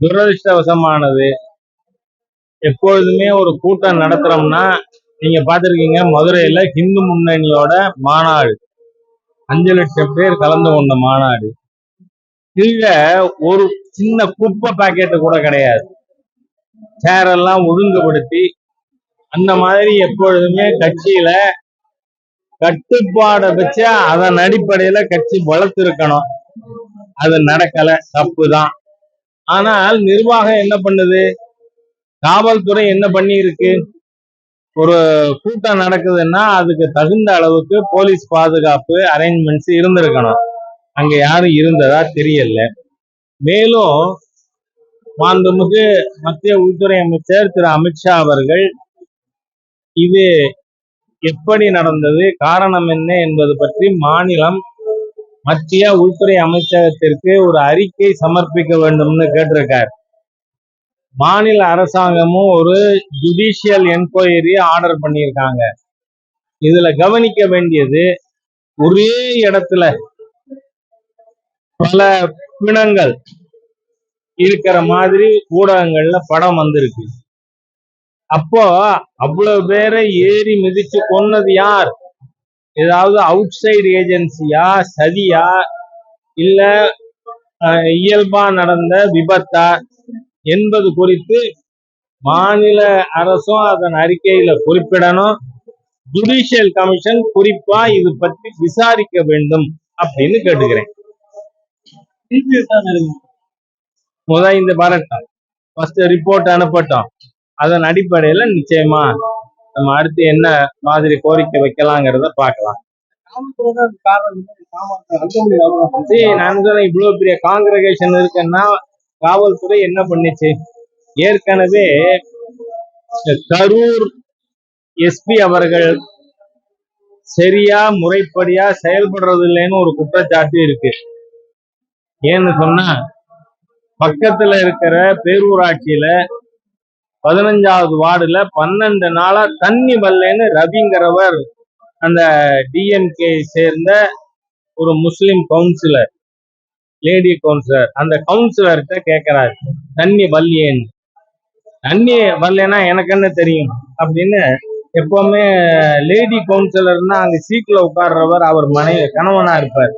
துரதிருஷ்டவசமானது. எப்பொழுதுமே ஒரு கூட்டம் நடத்துறோம்னா, நீங்க பார்த்திருக்கீங்க, மதுரையில ஹிந்து முன்னணியோட மாநாடு 5,00,000 பேர் கலந்து கொண்ட மாநாடு. கீழே ஒரு சின்ன குப்பை பாக்கெட்டு கூட கிடையாது. சேர் எல்லாம் ஒழுங்குபடுத்தி, அந்த மாதிரி எப்பொழுதுமே கட்சியில கட்டுப்பாடை வச்சு அதன் அடிப்படையில கட்சி வளர்த்திருக்கணும். அது நடக்கல, தப்புதான். ஆனால் நிர்வாகம் என்ன பண்ணுது? காவல்துறை என்ன பண்ணி இருக்கு? ஒரு கூட்டம் நடக்குதுன்னா அதுக்கு தகுந்த அளவுக்கு போலீஸ் பாதுகாப்பு அரேஞ்ச்மெண்ட்ஸ் இருந்திருக்கணும். அங்க யாரும் இருந்ததா தெரியல. மேலும் மாண்புமிகு மத்திய உள்துறை அமைச்சர் திரு அமித்ஷா அவர்கள் இது எப்படி நடந்தது, காரணம் என்ன என்பது பற்றி மாநிலம் மத்திய உள்துறை அமைச்சகத்திற்கு ஒரு அறிக்கை சமர்ப்பிக்க வேண்டும்னு கேட்டிருக்கார். மாநில அரசாங்கமும் ஒரு ஜுடிஷியல் என்கொயரி ஆர்டர் பண்ணியிருக்காங்க. இதுல கவனிக்க வேண்டியது, ஒரே இடத்துல பல பிணங்கள் இருக்கிற மாதிரி ஊடகங்கள்ல படம் வந்திருக்கு. அப்போ அவ்வளவு பேரை ஏறி மிதிச்சு கொன்னது யார்? ஏதாவது அவுட் சைடு ஏஜென்சியா, சதியா, இல்ல இயல்பா நடந்த விபத்தா என்பது குறித்து மாநில அரசும் அதன் அறிக்கையில குறிப்பிடணும். ஜுடிஷியல் கமிஷன் குறிப்பா இது பற்றி விசாரிக்க வேண்டும் அப்படின்னு கேட்டுக்கிறேன். இந்த வரட்டும், ஃபர்ஸ்ட் ரிப்போர்ட் அனுப்பட்டும். அதன் அடிப்படையில நிச்சயமா நம்ம அடுத்து என்ன மாதிரி கோரிக்கை வைக்கலாங்கிறத பார்க்கலாம். நான் இவ்வளவு பெரிய காங்கிரகேஷன் இருக்குன்னா காவல்துறை என்ன பண்ணிச்சு? ஏற்கனவே கரூர் எஸ்பி அவர்கள் சரியா முறைப்படியா செயல்படுறது இல்லைன்னு ஒரு குற்றச்சாட்டு இருக்கு. ஏன்னு சொன்னா, பக்கத்துல இருக்கிற பேரூராட்சியில 15வது வார்டுல 12 நாளா தண்ணி வரலன்னு ரவிங்கிறவர், அந்த டிஎம்கே சேர்ந்த ஒரு முஸ்லிம் கவுன்சிலர், லேடி கவுன்சிலர், அந்த கவுன்சிலர்கிட்ட கேட்கிறாரு, தண்ணி வரலையேன்னு. தண்ணி வரலன்னா எனக்கு என்ன தெரியும் அப்படின்னு. எப்பவுமே லேடி கவுன்சிலர்னா அங்க சீட்ல உட்கார்றவர் அவர் கணவனா இருப்பார்.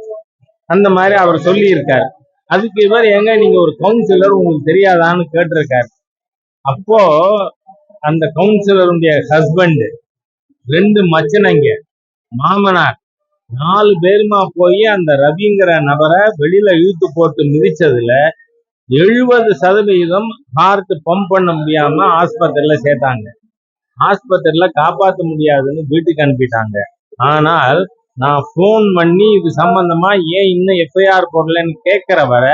அந்த மாதிரி அவர் சொல்லி இருக்காரு. அதுக்கு இவர், எங்க நீங்க ஒரு கவுன்சிலர், உங்களுக்கு தெரியாதான்னு கேட்டிருக்காரு. அப்போ அந்த கவுன்சிலருடைய ஹஸ்பண்ட், 2 மச்சனைங்க, மாமனார், 4 பேருமா போய் அந்த ரவிங்கிற நபரை வெளியில இழுத்து போட்டு மிதிச்சதுல 70% ஹார்ட் பம்ப் பண்ண முடியாம ஆஸ்பத்திரியில சேர்த்தாங்க. ஆஸ்பத்திரியில காப்பாற்ற முடியாதுன்னு வீட்டுக்கு அனுப்பிட்டாங்க. ஆனால் நான் போன் பண்ணி இது சம்பந்தமா ஏன் இன்னும் எஃப்ஐஆர் போடலன்னு கேட்கிற வர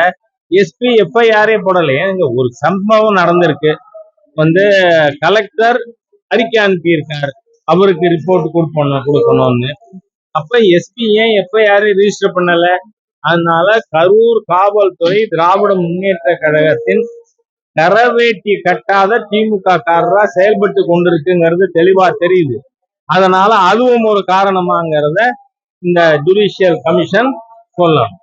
எஸ்பி எஃப்ஐஆரே போடலையே. ஒரு சம்பவம் நடந்திருக்கு, கலெக்டர் அறிக்கை அனுப்பியிருக்காரு, அவருக்கு ரிப்போர்ட் கொடுக்கணும்னு. அப்ப எஸ்பி ஏன் எஃப்ஐஆர் ரிஜிஸ்டர் பண்ணல? அதனால கரூர் காவல்துறை திராவிட முன்னேற்ற கழகத்தின் கரவேட்டி கட்டாத திமுக காரரா செயல்பட்டு கொண்டிருக்குங்கிறது தெளிவா தெரியுது. அதனால அதுவும் ஒரு காரணமாங்கிறத இந்த ஜுடிஷியல் கமிஷன் சொல்லணும்.